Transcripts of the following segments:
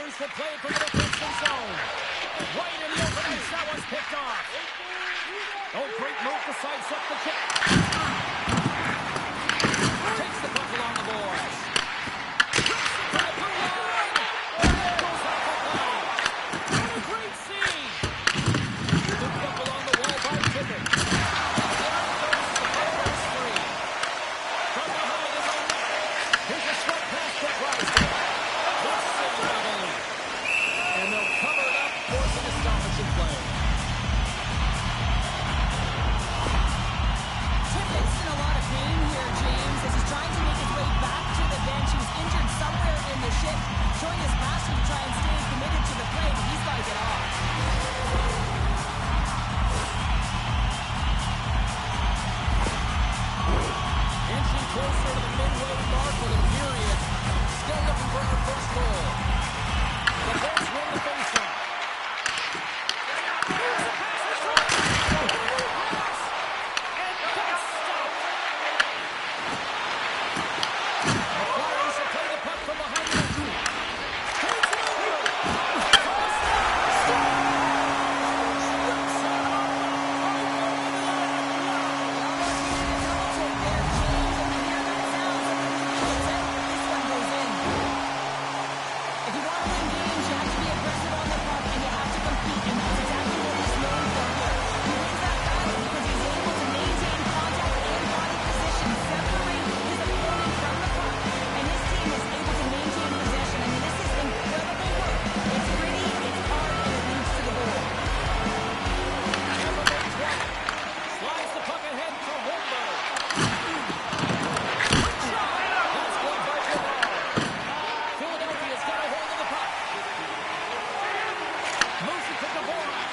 Flyers will play it from the defensive zone. Right in the open ice, that one's picked off. Oh, great move to sidestep the kick. Takes the puck along the boards. To the blue line. Goes off the play. And a great save. Good puck along the wall by Tippett. From behind his own net. Here's a short pass to Drysdale. Just sitting on the lead. And they'll cover it up, forcing a stoppage in play. Tippett's in a lot of pain here, James, as he's trying to make his way back to the bench. He was injured somewhere in the shift, showing his passion to try and stay committed to the play, but he's got to get off. Inching closer to the midway mark of the period. Still looking for our first goal. The Bears win the faceoff. Here's the pass to Drysdale. Pass. And that's stopped. The Flyers will play the puck from behind the net. Takes it over. If you want to win games, you have to be aggressive on the puck, and you have to compete, and that's exactly what he's known for here. He wins that battle because he's able to maintain contact and body position, separate his opponent from the puck, and his team is able to maintain possession. I mean, this is incredible work. It's gritty, it's hard, and it leads to the goal. Tampa Bay 20. Slides the puck ahead to Holmberg. Quick shot. That's blocked by Gerard. Philadelphia's got a hold of the puck. Moves it to Dvorak.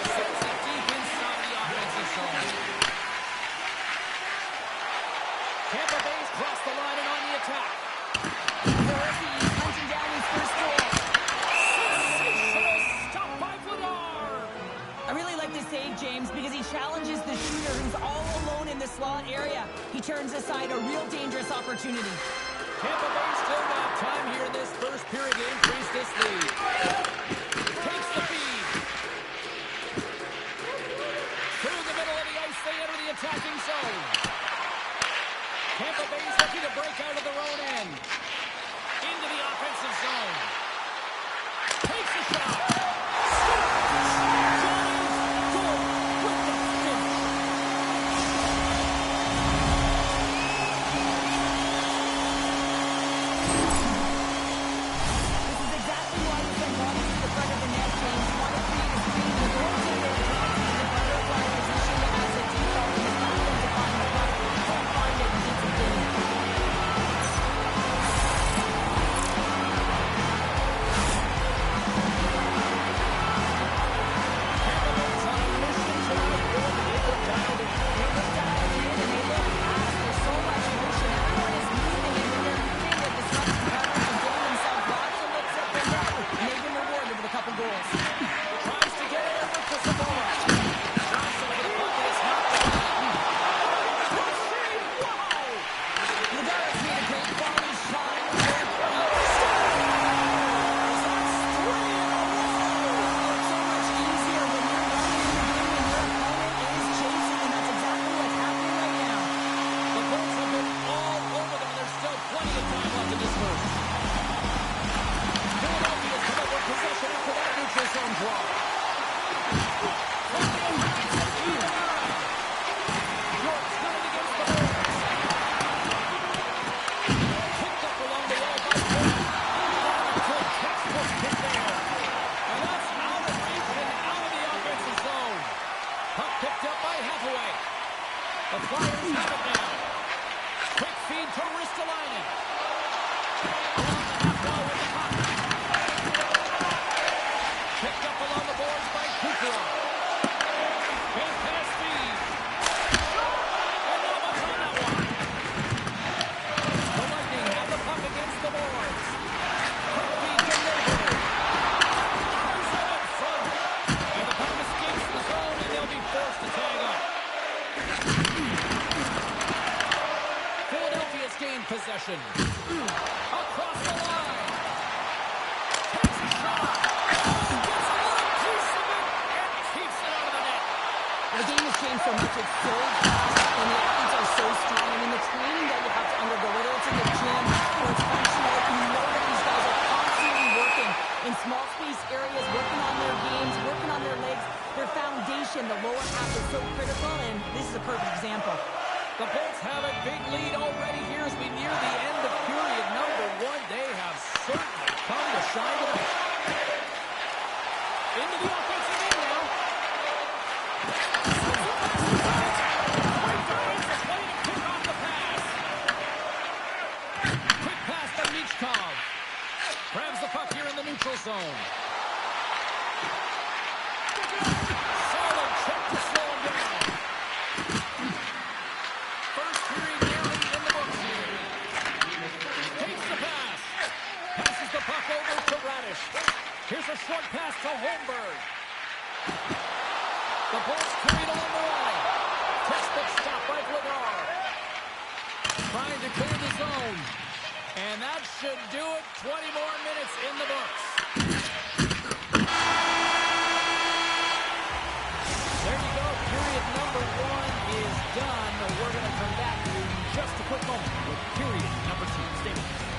Sends it deep inside the offensive zone. Tampa Bay's crossed the line and on the attack. He's hunting down his first goal. Sensational stop by Vladar. I really like this save, James, because he challenges the shooter who's all alone in the slot area. He turns aside a real dangerous opportunity. Tampa Bay still got time here in this first period to increase this lead. Takes the feed. Through the middle of the ice, they enter the attacking zone. Tampa Bay's looking to break out of their own end. Into the offensive zone. Takes a shot. This is exactly why he's been running to the front of the net, James. You want to create a screen. The goaltender drops into the butterfly position as a default, and allows them to find the puck. Can't find it, and it's a game. Tampa Bay's on a mission tonight. They look dialed in. They look dialed in, and they look fast. There's so much motion. Everyone is moving, and when they're moving, they're disrupting coverage and getting themselves lots of looks at the net. And they've been rewarded with a couple goals. Tries to get it over to Samoa. Johnson with the puck, and it's knocked away. Good save! Wow! Lagares made a great quality shot. It's so much easier when you're running in the game and your opponent is chasing, and that's exactly what's happening right now. The Bulls have been all over them, and there's still plenty of time left in this first. Philadelphia's come up with possession after that neutral zone draw. Flying hits it even up. York's got it against the boards. Picked up along the wall by York. Good textbook hit there. And that's out of reach and out of the offensive zone. Puck picked up by Hathaway. The Flyers have it now. Quick feed to Ristolainen. Along the half wall with the puck. Picked up along the boards by Kucherov. And pass feed. And no one's on that one. The Lightning have the puck against the boards. Puck feed to Neighbor. Carson up front. And the puck escapes the zone, and they'll be forced to tag up. Philadelphia's gained possession. Across the line. saying so much. It's so fast, and the athletes are so strong. I mean, the training that you have to undergo, whether it's in the gym or it's functional, you know that these guys are constantly working in small space areas, working on their games, working on their legs, their foundation. The lower half is so critical, and this is a perfect example. The Bolts have a big lead already here as we near the end of period number 1. They have certainly come to shine tonight. Into the offensive end now. Quick pass to Michkov. Grabs the puck here in the neutral zone. Solid check to slow him down. First period nearly in the books here. Takes the pass. Passes the puck over to Radish. Here's a short pass to Holmberg. The Bolts carried along the line. Textbook stop by Bladar. Trying to clear the zone. And that should do it. 20 more minutes in the books. There you go. Period number 1 is done. We're going to come back to you in just a quick moment with period number 2. Stay with us.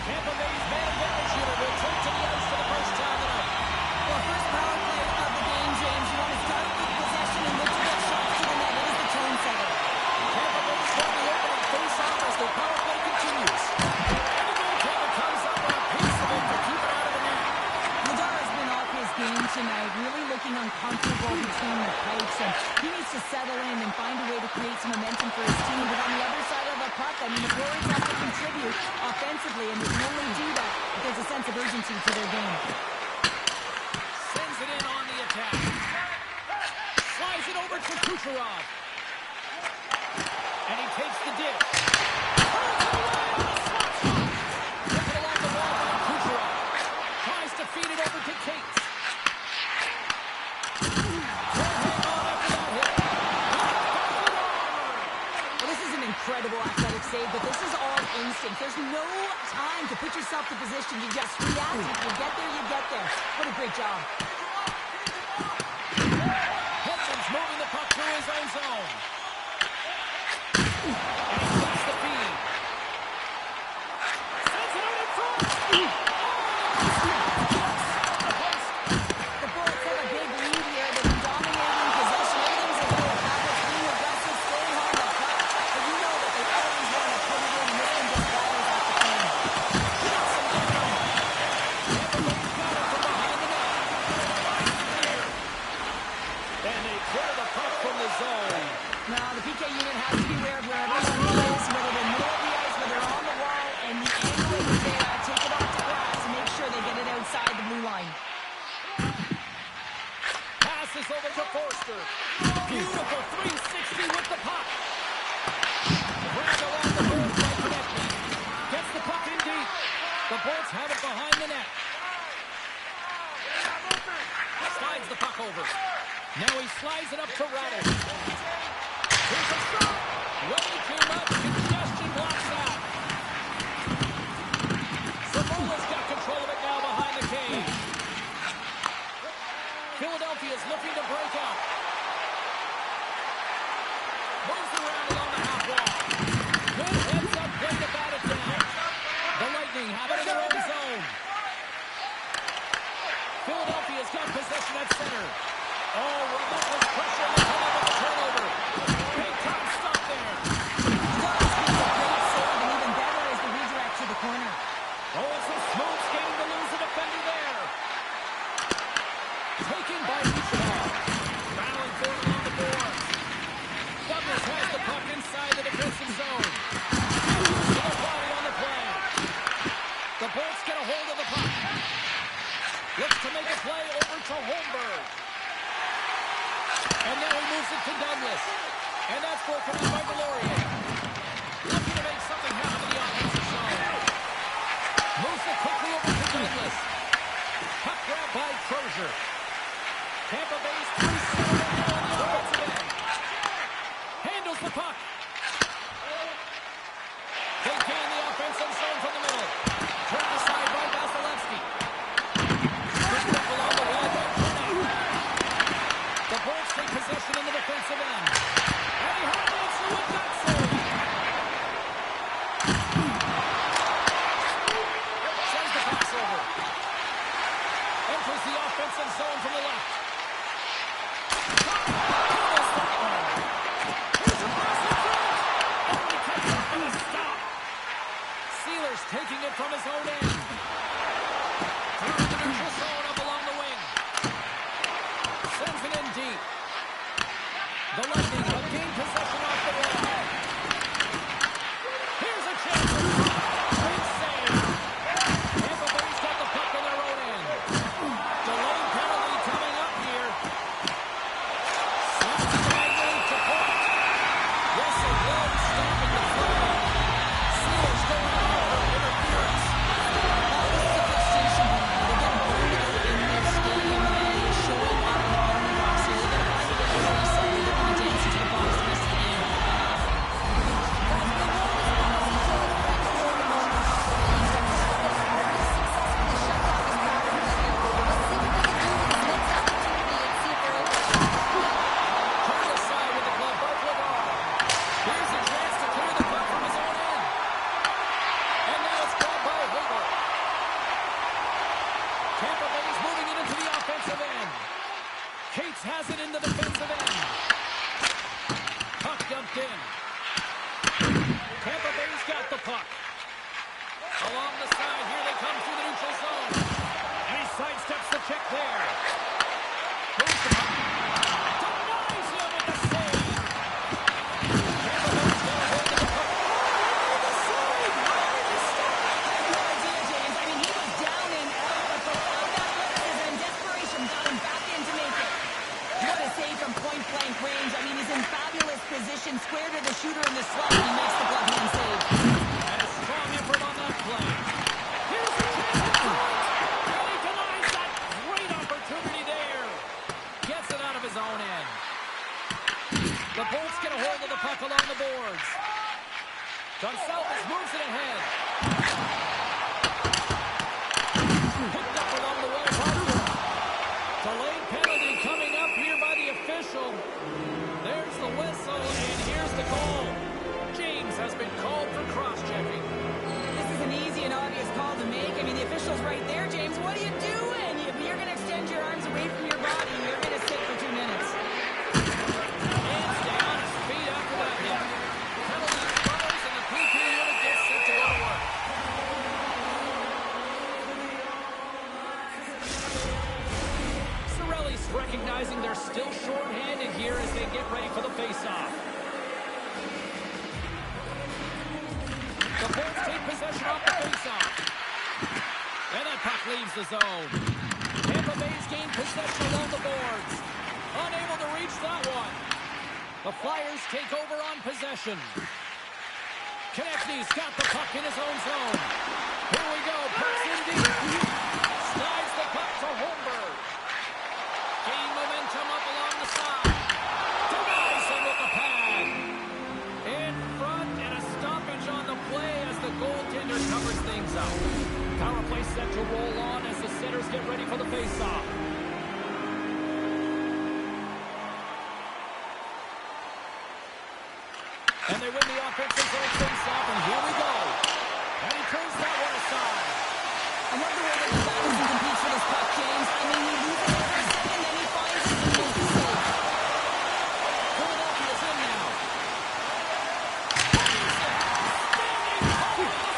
Tampa Bay's man advantage unit will take to the ice for the first time tonight. Well, first power play of the game, James. You want to start with possession and look to get shots to the net. It is the tone setter. Tampa Bay starting the opening face-off as their power play continues. And the goaltender comes up on a piece of it to keep it out of the net. Bladar has been off his game tonight, really looking uncomfortable between the pipes, and he needs to settle in and find a way to create some momentum for his team. But on the other side of the puck, I mean, the Warriors have to contribute offensively, and they can only do that if there's a sense of urgency to their game. Sends it in on the attack. Slides it over to Kucherov. And he takes the dish. Pulls it away with a slap shot. Took it along the wall by Kucherov. Tries to feed it over to Cates. Can't hang on after that hit. Well, this is an incredible athletic save, but this is all instinct. There's no time to put yourself to position. You just react. If you get there, you get there. What a great job. Hudson's moving the puck through his own zone. And he gets the feed. Sends it out in front. The Bullets have a big lead here. They've been dominating possession. Everything's a little habits, being aggressive, staying on the puck. But you know that they always want to put it in, and this one just rattles off the frame. Everybody's got it from behind the net. And they clear the puck from the zone. Now, the PK unit has to be aware of where everyone is, whether they're middle of the ice, whether they're on the wall, and the angle is there. Take it off the glass and make sure they get it outside the blue line. Passes over to Forster. Beautiful 360 with the puck. Grab around the boards by Konechny. Gets the puck in deep. The Bolts have it behind the net. Slides the puck over. Now he slides it up to Radish. Here's a shot. Way too much. Congestion blocks that. Savola's got control of it now behind the cage. Philadelphia's looking to break out. Moves around along the half wall. Good heads-up play to bat it down. The Lightning have it in their own zone. Philadelphia's got possession at center. Oh, relentless pressure on the top of the turnover. Big time stop there. Does make a great save, and even better is the redirect to the corner. Oh, Sends the pass over. Enters the offensive zone from the left. Here's a pass in front. Oh, he cuts off with a stop. Sealer's taking it from his own end. Through the neutral zone up along the wing. Sends it in deep. The Lightning have gained possession off the wall. Here's a chance for great save. Tampa Bay's got the puck in their own end. Delayed penalty coming up here. Snaps diagonally to point. Yes, it will. Stopping the play. Sealers going out for interference. This is a frustration point. They get burned out in this game, and it's showing up in the penalty box here. They got to find a way to reset. They're going to dance into the box the rest of the game. Turned aside with the glove by Flyers. Here's a chance to clear the puck from his own end. And now it's grabbed by Hagel. Tampa Bay's moving it into the offensive end. Cates has it in the defensive end. Puck dumped in. Tampa Bay's got the puck. Along the side, here they come through the neutral zone. And he sidesteps the check there. Moves the puck. Denies him with the save. Tampa Bay's got a hold of the puck. The save! How did he stop? I have no idea, James. I mean, he was down and out, but profound athleticism and desperation got him back in to make it. What a save from point-blank range. I mean, he's in fabulous position, square to the shooter in the slot, and he makes the glove-hand save. And a strong effort on that play. Here's the chance to point. And he denies that great opportunity there. Gets it out of his own end. The Bolts get a hold of the puck along the boards. Gonçalves moves it ahead. Picked up along the way. Delayed penalty coming up here by the official. There's the whistle, and here's the call. James has been called for cross-checking. This is an easy and obvious call to make. I mean, the official's right there, James. What are you doing? If you're going to extend your arms away from your body, you're going to sit for 2 minutes. Hands down, his feet after that hit. Penalty expires, and the PP unit gets set to go to work. Cirelli's recognizing they're still short-handed here as they get ready for the face-off. The Bolts take possession off the face-off. And that puck leaves the zone. Tampa Bay's gained possession along the boards. Unable to reach that one. The Flyers take over on possession. Konechny's got the puck in his own zone. Here we go. Puck's in deep. Slides the puck to Holmberg. Gain momentum up along the side. Denies him with the pad. In front, and a stoppage on the play as the goaltender covers things up. Power play set to roll on as the setters get ready for the face-off. And they win the offensive zone face-off, and here we go. And he turns that one aside. I love the way that he battles and competes for this puck, James. I mean, he loses it for a second, then he finds it and makes the save. Philadelphia's in now. Standing tall with the save.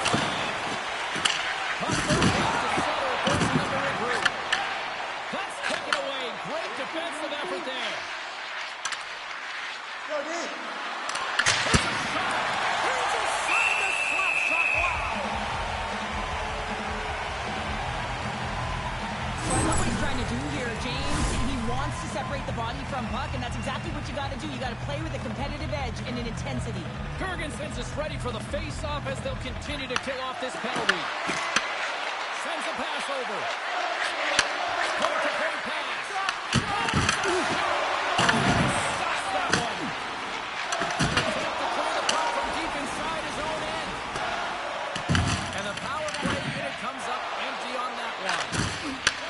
Puck goes back to center, forcing them to regroup. That's taken away. Great defensive effort there. Here's a shot. Here's a side to slap shot. Wow. So I love what he's trying to do here, James. He wants to separate the body from puck, and that's exactly what you got to do. You got to play with a competitive edge and an intensity. Girgensons is ready for the face-off as they'll continue to kill off this penalty. Sends a pass over. Point-to-point pass. Stops that one. Attempt to clear the puck from deep inside his own end. And the power play unit comes up empty on that one.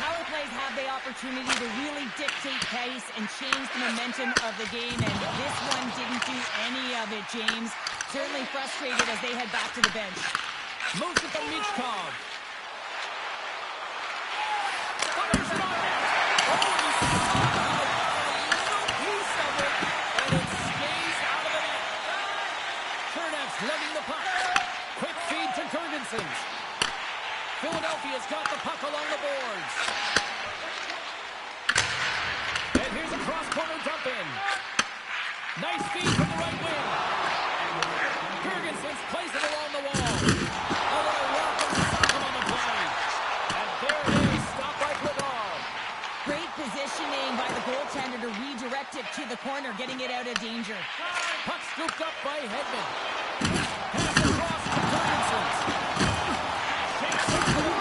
Power plays have the opportunity to really dictate pace and change the momentum of the game, and this one didn't do any of it, James. certainly frustrated as they head back to the bench. Moves it to Michkov. Lugging the puck. Quick feed to Jurgensen. Philadelphia's got the puck along the boards. And here's a cross-corner dump in. Nice feed from the right wing. Jurgensen plays it along the wall. A little rock and sock him on the play. And there it is. Stop right with all. Great positioning by the goaltender to redirect it to the corner, getting it out of danger. Puck scooped up by Hedman. Pass across to Jurgensen. Shakes up for the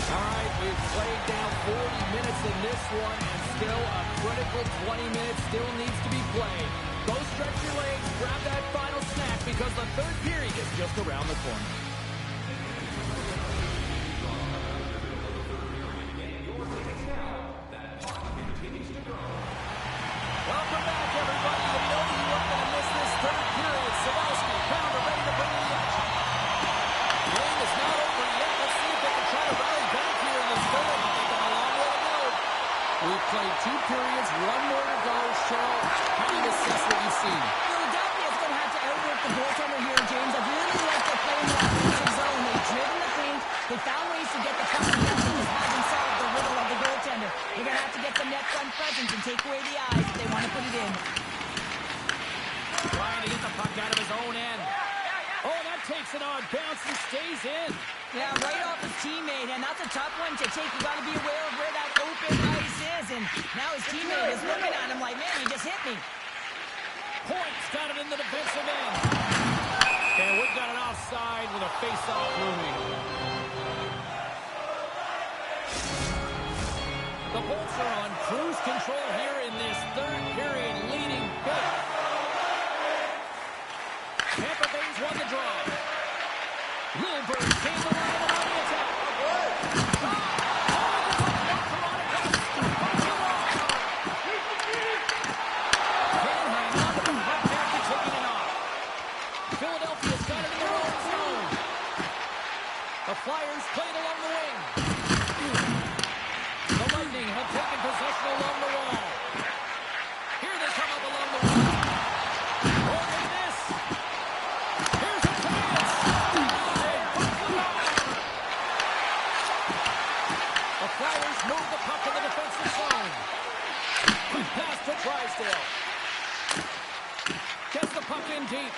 All right, we've played down 40 minutes in this one, and still a critical 20 minutes still needs to be played. Go stretch your legs, grab that final snack, because the third period is just around the corner. Welcome back, everybody. You know you weren't going to miss this third period. Savalsky, Pounder, ready to bring in the action. The game is not over yet. Let's see if they can try to rally back here in this third. They've got a long way to go. We've played 2 periods, 1 more to go. Cheryl, how do you assess what you've seen? Philadelphia's going to have to outwork the goaltender here, James. I really like their play in the offensive zone. They've driven the paint. They found ways to get the puck. It just hasn't solved the riddle of the goaltender. They're going to have to get some net front presence and take away the eyes if they want to put it in. Trying to get the puck out of his own end. Oh, that takes an odd bounce and stays in. Yeah, right off his teammate, and that's a tough one to take. You got to be aware of where that open ice is, and now his teammate is looking at him like, man, he just hit me. Points got it in the defensive end. And we've got an offside with a face-off looming. The Bolts are on cruise control here in this third period, leading big. Tampa Bay's won the draw. Wilbur came to line on the attack. Philadelphia's got it in their own zone. The Flyers played along the wing. The Lightning have taken possession along the wall. Here they come up along the wall. Oh, look at this. Here's a chance. The Flyers move the puck in the defensive zone. Quick pass to Drysdale. Gets the puck in deep.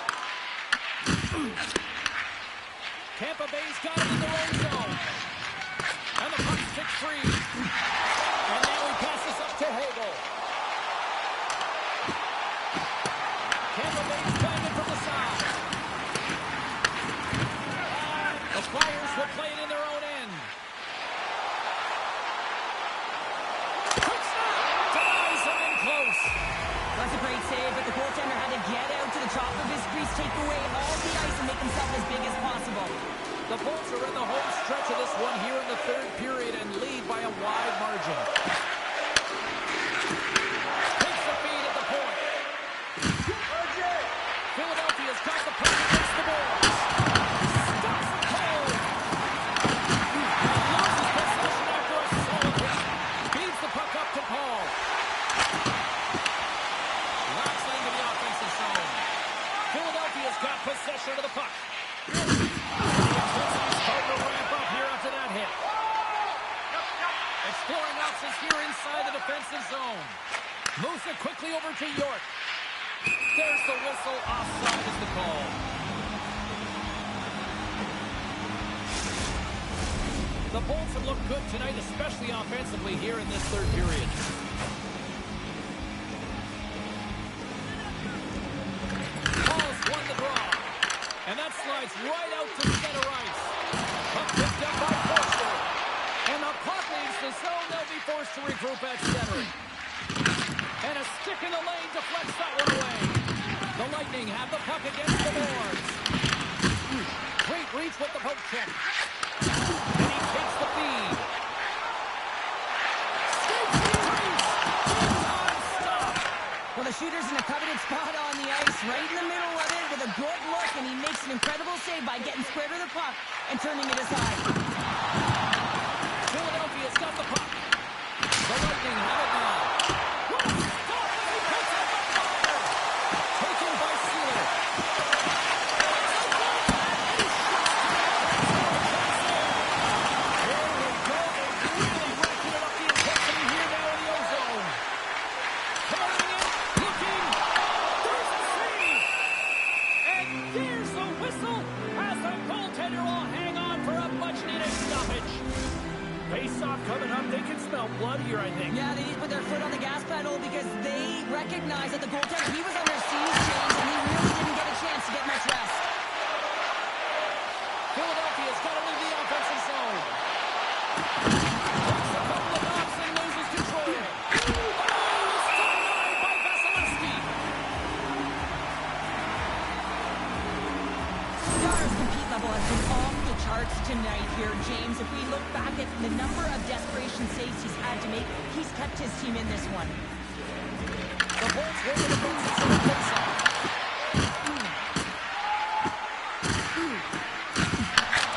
Tampa Bay's got it in their own zone. And the puck's kicked free. And now he passes up to Hagel. Tampa Bay's playing it from the side. The Flyers will play it in their own end. Quick snap! Denies him in close. That's a great save, but the goaltender had to get out to the top of his crease, take away all the ice, and make himself as big as possible. The Bolts are in the home stretch of this one here in the third period and lead by a wide margin. Takes the feed at the point. Philadelphia's got the puck against the boards. Stops it cold. Loses possession after a solid hit. Feeds the puck up to Paul. Knocks it into the offensive zone. Philadelphia's got possession of the puck. Starting to ramp up here after that hit. Exploring options here inside the defensive zone. Moves it quickly over to York. There's the whistle. Offside is the call. The Bolts have looked good tonight, especially offensively here in this third period. Paul's won the draw. And that slides right out to center ice. Puck picked up by Forster. And the puck leaves the zone. They'll be forced to regroup at center. And a stick in the lane deflects that one away. The Lightning have the puck against the boards. Great reach with the poke check. And he takes the feed. Skates the crease. Big time stop. Well, the shooter's in a coveted spot on the ice, right in the middle of it with a good look, and he makes an incredible save by getting square to the puck and turning it aside. Philadelphia's got the puck. The Lightning have it now. What a stop as he puts up the fire. Taken by Sealer. There we go. They're really racking it up the intensity here now in the ozone. Coming in, looking. There's a save. And there's the whistle as the goaltender will hang on for a much-needed stoppage. Face-off coming up. They can smell blood here, I think. Yeah, they need to put their foot on the gas pedal because they recognize that the goaltender, he was under siege change, and he really didn't get a chance to get much rest. Philadelphia's got to leave the offensive zone. Takes a couple of knocks and loses control. Oh, denied by Vasilevsky. Stars' compete level has been off the charts tonight here, James. If we look back at the number of desperation saves he's had to make, he's kept his team in this one. The Bolts win the defensive zone face-off.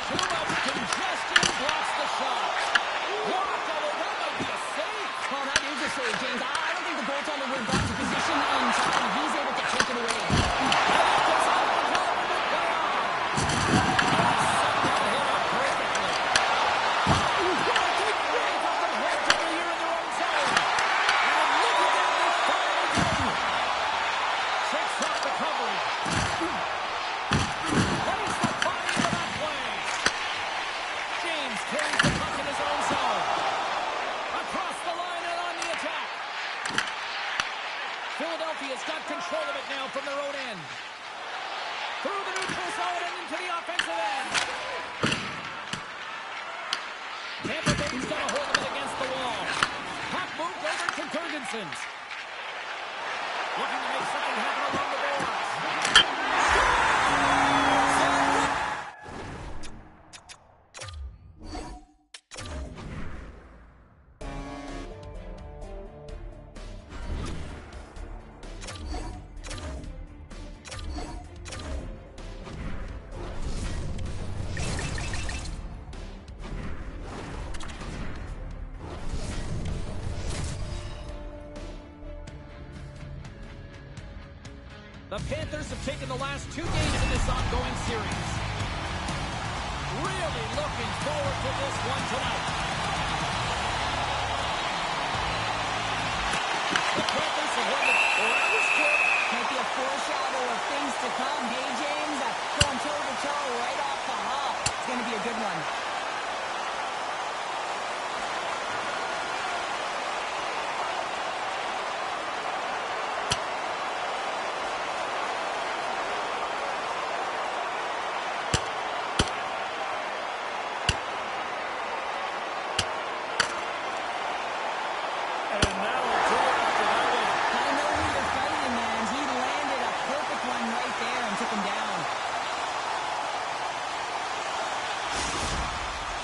Too much congestion blocks the shot. Walk over, that might be a save. Well, that is a save, James. I don't think the goaltender would have got to position in time. He's able to take it away. Philadelphia's got control of it now from their own end. Through the neutral zone and into the offensive end. Tampa Bay's got a hold of it against the wall. Puck moved over to Ferguson's. Looking to make something happen along the boards. The Panthers have taken the last 2 games in this ongoing series. Really looking forward to this one tonight. The Panthers have won the last trip. Might be a foreshadow of things to come, James. Going toe-to-toe right off the hop. It's going to be a good one.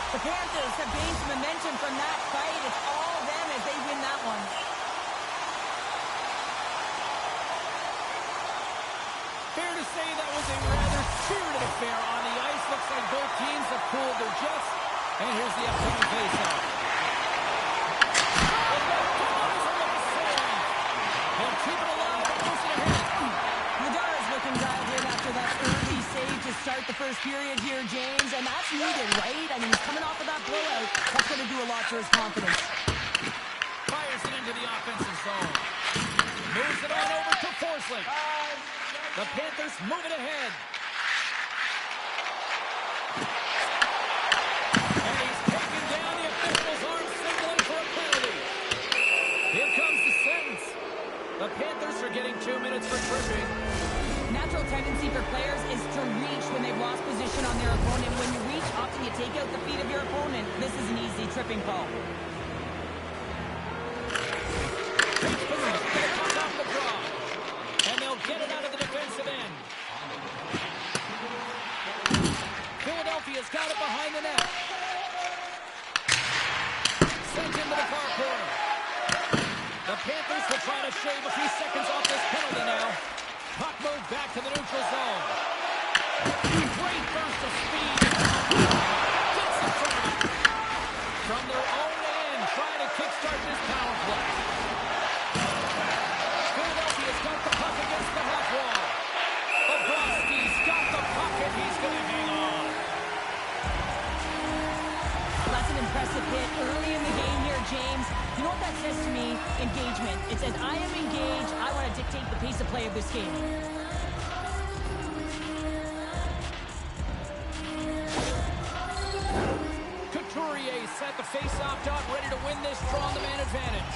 The Panthers have gained some momentum from that fight. It's all them as they win that one. Fair to say that was a rather spirited affair on the ice. Looks like both teams have cooled their jets. And here's the upcoming faceoff. He'll keep it alive and push it ahead. Nadara's looking dialed in after that early save to start the first period here, James, and that's needed, right? I mean, he's coming off of that blowout. That's going to do a lot for his confidence. Fires it into the offensive zone. Moves it on over to Forsling. The Panthers move it ahead. And he's taken down. The officials are signaling for a penalty. Here comes the sentence. The Panthers are getting 2 minutes for tripping. Natural tendency for players is to reach when they've lost position on their opponent. When you reach, often you take out the feet of your opponent. This is an easy tripping call. Off the draw. And they'll get it out of the defensive end. Philadelphia's got it behind the net. Sent into the far corner. The Panthers will try to shave a few seconds off this engagement. It says, I am engaged. I want to dictate the pace of play of this game. Couturier set the face-off dot, ready to win this draw on the man advantage.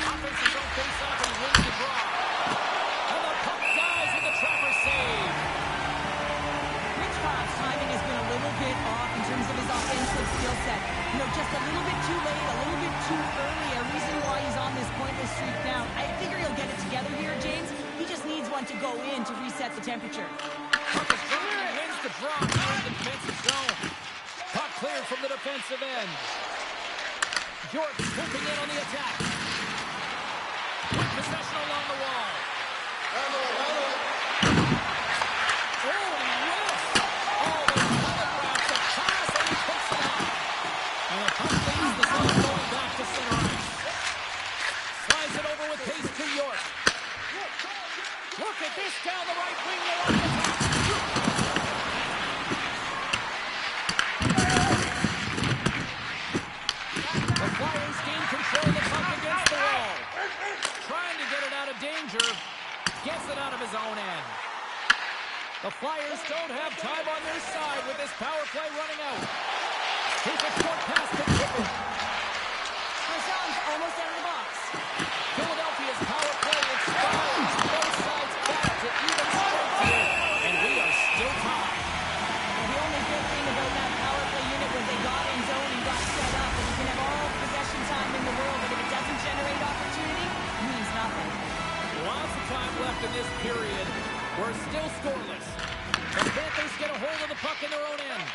Offensive zone face-off, and he wins the draw. And the puck dies with the trapper save. Hitchcock's timing has been a little bit off in terms of his offensive skill set. You know, just a little bit too late, a little bit too early. A reason why he's on this pointless streak now. I figure he'll get it together here, James. He just needs one to go in to reset the temperature. Puck is dropped and wins the draw here in the defensive zone. Puck cleared from the defensive end. York swooping in on the attack. Quick possession along the wall. Look at this down the right wing. They're on the top. The Flyers gain control of the puck against the wall. Trying to get it out of danger. Gets it out of his own end. The Flyers don't have time on their side with this power play running out. Here's a short pass to Tipper. Marchand's almost out of the box. Philadelphia's power play expires. Both sides back to even strength here, and we are still tied. Well, the only good thing about that power play unit was they got in zone and got set up. And you can have all the possession time in the world, but if it doesn't generate opportunity, it means nothing. Lots of time left in this period. We're still scoreless. The Panthers get a hold of the puck in their own end.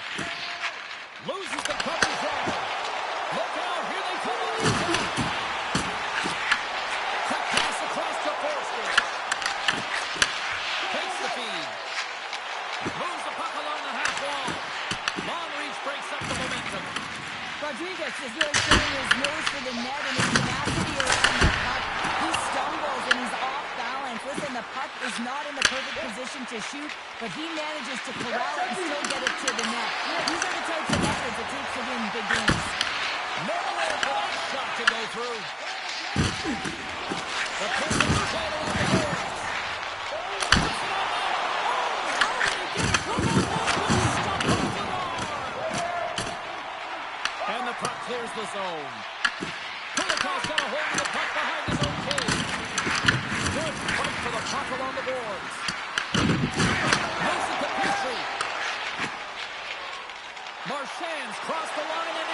Loses the coverage drive. Look out, here they come on the attack. Quick pass across to Forster. Takes the feed. Moves the puck along the half wall. Long reach breaks up the momentum. Rodriguez is really showing his nose for the net and his tenacity around the puck. He stumbles and he's off balance. Listen, the puck is not in the perfect position to shoot, but he manages to corral it and still get it to the net. These are the types of efforts it takes to win big games. Nowhere for that shot to go through. The Panthers play along the boards. And the puck clears the zone. Kulikov's got a hold of the puck behind his own cage. Good fight for the puck along the boards. Moves it to PHI. Marchand's crossed the line and